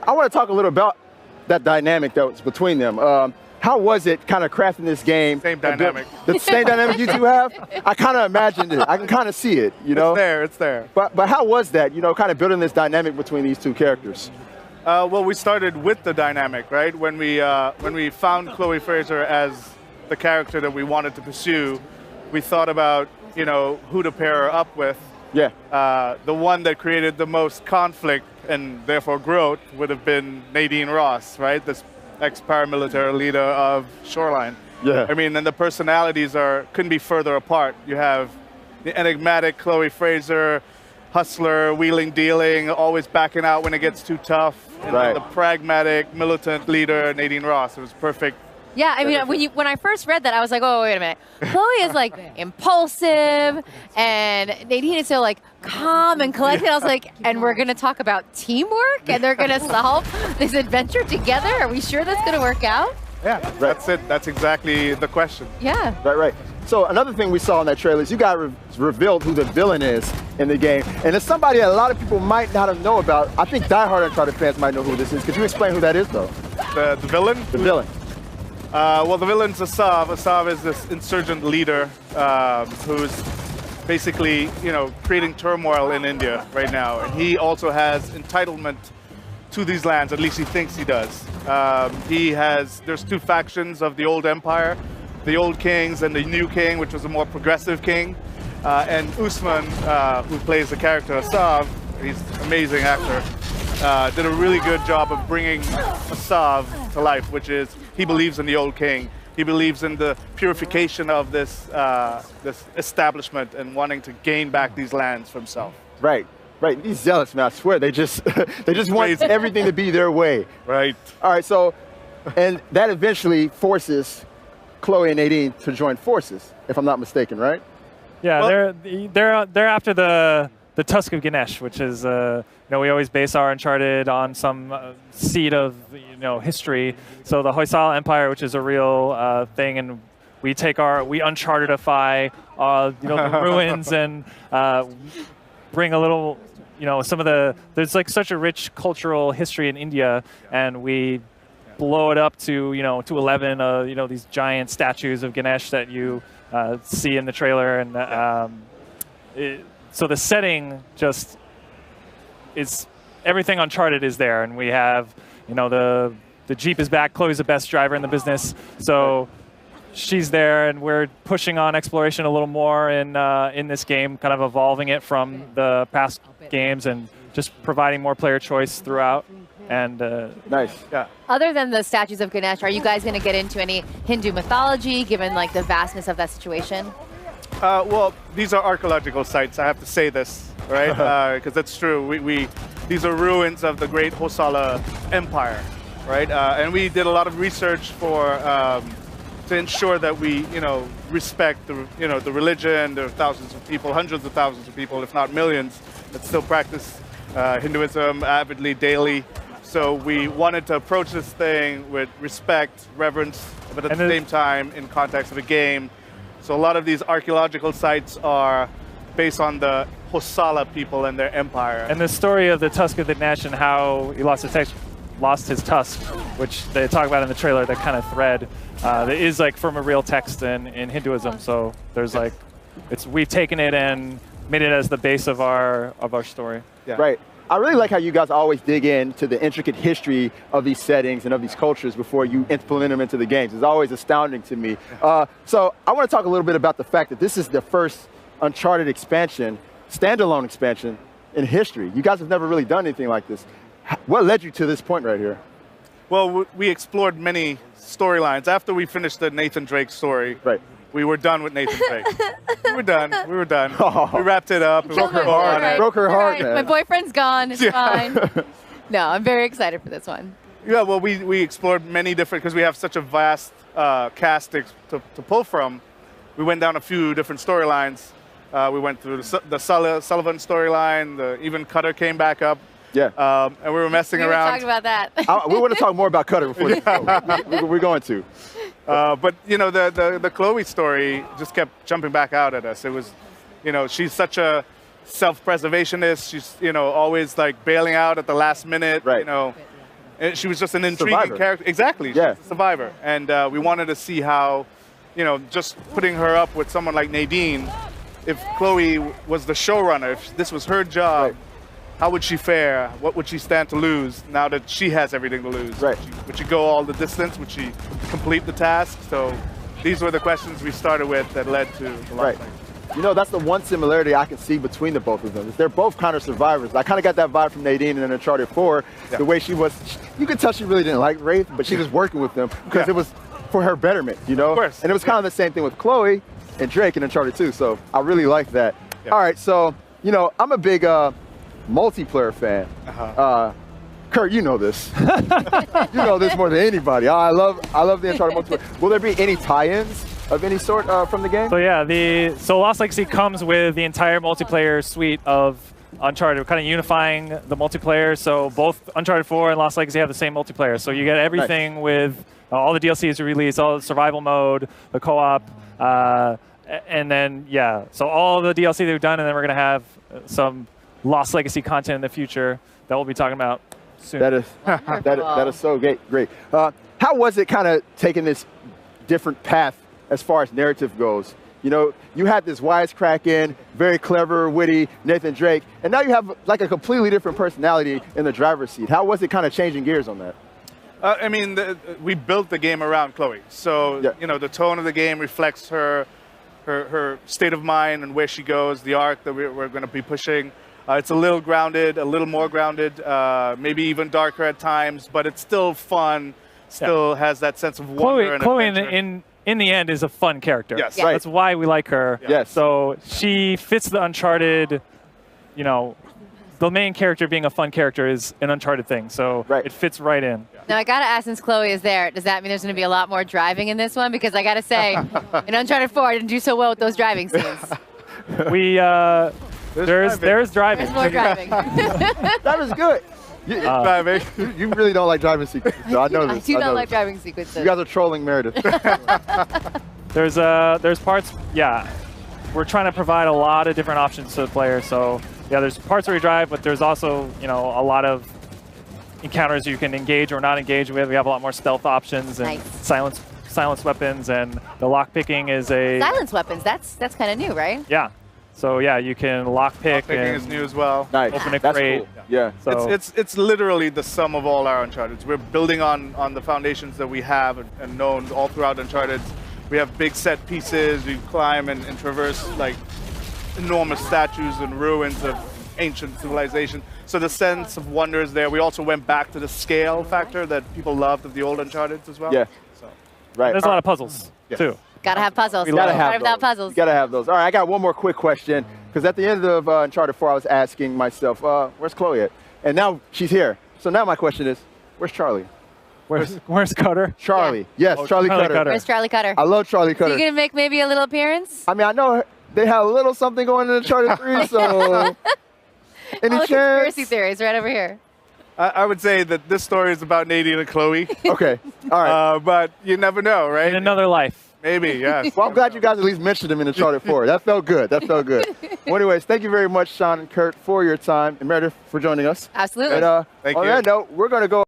I want to talk a little about that dynamic that was between them. How was it kind of crafting this game? Same dynamic. The same dynamic you two have? I kind of imagined it. I can kind of see it, you know? It's there. But how was that, you know, kind of building this dynamic between these two characters? Well, we started with the dynamic, right? When we found Chloe Frazer as the character that we wanted to pursue, we thought about, you know, who to pair her up with. Yeah. The one that created the most conflict and therefore growth would have been Nadine Ross, right? This ex-paramilitary leader of Shoreline. Yeah. I mean, and the personalities couldn't be further apart. You have the enigmatic Chloe Frazer, hustler, wheeling, dealing, always backing out when it gets too tough. And right. then the pragmatic, militant leader, Nadine Ross. It was perfect. Yeah, I mean, when I first read that, I was like, oh, wait a minute. Chloe is like impulsive, and Nadine is so like calm and collected. I was like, and we're going to talk about teamwork, and they're going to solve this adventure together? Are we sure that's going to work out? Yeah, that's it. That's exactly the question. Yeah. Right. So another thing we saw in that trailer is you guys revealed who the villain is in the game. And it's somebody that a lot of people might not have known about. I think Die Hard Uncharted fans might know who this is. Could you explain who that is, though? The villain? The villain. Well, the villain's Asav. Asav is this insurgent leader who's basically, you know, creating turmoil in India right now. And he also has entitlement to these lands, at least he thinks he does. There's two factions of the old empire, the old kings and the new king, which was a more progressive king. And Usman, who plays the character Asav, he's an amazing actor, did a really good job of bringing Asav to life, which is he believes in the old king. He believes in the purification of this establishment and wanting to gain back these lands for himself. Right. These zealots, man, I swear, they just want everything to be their way. Right. All right, so, and that eventually forces Chloe and Nadine to join forces, if I'm not mistaken, right? Yeah, well, they're after the Tusk of Ganesh, which is you know, we always base our Uncharted on some seed of, you know, history. So the Hoysala Empire, which is a real thing, and we Unchartedify you know, the ruins and bring a little, you know, there's like such a rich cultural history in India, and we blow it up to, you know, to 11, you know, these giant statues of Ganesh that you see in the trailer, and so the setting just is everything Uncharted is there, and we have, you know, the Jeep is back. Chloe's the best driver in the business, so she's there, and we're pushing on exploration a little more in this game, kind of evolving it from the past games and just providing more player choice throughout. And nice. Yeah. Other than the statues of Ganesh, are you guys going to get into any Hindu mythology, given like the vastness of that situation? Well, these are archaeological sites. I have to say this, right? Because that's true. These are ruins of the great Hoysala Empire, right? And we did a lot of research to ensure that we, you know, respect the, you know, the religion. There are thousands of people, hundreds of thousands of people, if not millions, that still practice Hinduism avidly, daily. So we wanted to approach this thing with respect, reverence, but at the same time in context of a game. So a lot of these archaeological sites are based on the Hoysala people and their empire. And the story of the Tusk of Ganesh and how he lost his tusk, which they talk about in the trailer, that kind of thread, that is like from a real text in Hinduism. So there's like, we've taken it and made it as the base of our story. Yeah. Right. I really like how you guys always dig into the intricate history of these settings and of these cultures before you implement them into the games. It's always astounding to me. So I want to talk a little bit about the fact that this is the first Uncharted expansion, standalone expansion in history. You guys have never really done anything like this. What led you to this point right here? Well, we explored many storylines. After we finished the Nathan Drake story, right, we were done with Nathan Drake. We were done. Oh. We wrapped it up. Broke her heart. Right. Broke her heart, right. man. My boyfriend's gone. It's fine. No, I'm very excited for this one. Yeah, well, we explored many different, because we have such a vast cast to pull from. We went down a few different storylines. We went through the Sullivan storyline. Even Cutter came back up. Yeah. And we were messing around. We were talking about that. We want to talk more about Cutter before this. We're going to. But, you know, the Chloe story just kept jumping back out at us. It was, you know, she's such a self-preservationist. She's, you know, always like bailing out at the last minute. Right. You know, And she was just an intriguing Survivor. character. Exactly. Yeah. She's a survivor. And we wanted to see how, just putting her up with someone like Nadine, if Chloe was the showrunner, if this was her job, Right. how would she fare? What would she stand to lose now that she has everything to lose? Right. Would she go all the distance? Would she complete the task? So these were the questions we started with that led to the Right. Lost Legacy. That's the one similarity I can see between the both of them. Is they're both kind of survivors. I kind of got that vibe from Nadine in Uncharted 4. Yeah. The way she was, you could tell she really didn't like Wraith, but she was working with them because Yeah. it was for her betterment, Of course. And it was kind of the same thing with Chloe and Drake in Uncharted 2. So I really like that. Yeah. All right, so I'm a big multiplayer fan. Kurt, you know this. You know this more than anybody. I love the Uncharted multiplayer. Will there be any tie-ins of any sort from the game? So yeah, so Lost Legacy comes with the entire multiplayer suite of Uncharted. We're kind of unifying the multiplayer. So both Uncharted 4 and Lost Legacy have the same multiplayer. So you get everything with all the DLCs released, all the survival mode, the co-op, and then so all the DLC they've done, and then we're gonna have some Lost Legacy content in the future that we'll be talking about soon. That is so great. How was it kind of taking this different path as far as narrative goes? You had this wisecracking, very clever, witty Nathan Drake, and now you have like a completely different personality in the driver's seat. How was it kind of changing gears on that? I mean, we built the game around Chloe. So, the tone of the game reflects her state of mind and where she goes, the arc that we're going to be pushing. It's a little grounded, a little more grounded, maybe even darker at times, but it's still fun, still has that sense of wonder and Chloe adventure. in the end is a fun character. Yes. Right. That's why we like her. Yes. So she fits the Uncharted, the main character being a fun character is an Uncharted thing. So it fits right in. Now I gotta ask, since Chloe is there, does that mean there's gonna be a lot more driving in this one? Because I gotta say, in Uncharted 4, I didn't do so well with those driving scenes. There's driving. There's more driving. That was good. You really don't like driving sequences. So I know this. I do know not like this. driving sequences. You guys are trolling Meredith. There's parts. Yeah, we're trying to provide a lot of different options to the player. So there's parts where you drive, but there's also a lot of encounters you can engage or not engage with. We have a lot more stealth options and silence weapons, and the lock picking is a Silence weapons. That's kind of new, right? Yeah. So you can lockpick. Picking and is new as well. Nice. Open a That's crate. cool. Yeah. So It's literally the sum of all our Uncharted. We're building on the foundations that we have and known all throughout Uncharted. We have big set pieces. We climb and traverse like enormous statues and ruins of ancient civilization. So the sense of wonder is there. We also went back to the scale factor that people loved of the old Uncharted as well. Yeah. So. Right. there's a lot of puzzles too. Gotta have puzzles. We You gotta Don't have drive without those. puzzles. You gotta have those. All right, I got one more quick question, because at the end of Uncharted 4, I was asking myself, where's Chloe at? And now she's here. So now my question is, where's Charlie? Where's Cutter? Charlie. Yes, Charlie Cutter. Where's Charlie Cutter? I love Charlie So Cutter. you gonna make maybe a little appearance? I mean, I know they had a little something going in Uncharted 3, so All any the chance? conspiracy theories right over here. I would say that this story is about Nadine and Chloe, Okay, all right. but you never know, right? In another life. Maybe, yes. Well, I'm glad you guys at least mentioned him in Uncharted 4. That felt good. That felt good. Well, anyways, thank you very much, Sean and Kurt, for your time, and Meredith for joining us. Absolutely. And Thank on you. that note, we're going to go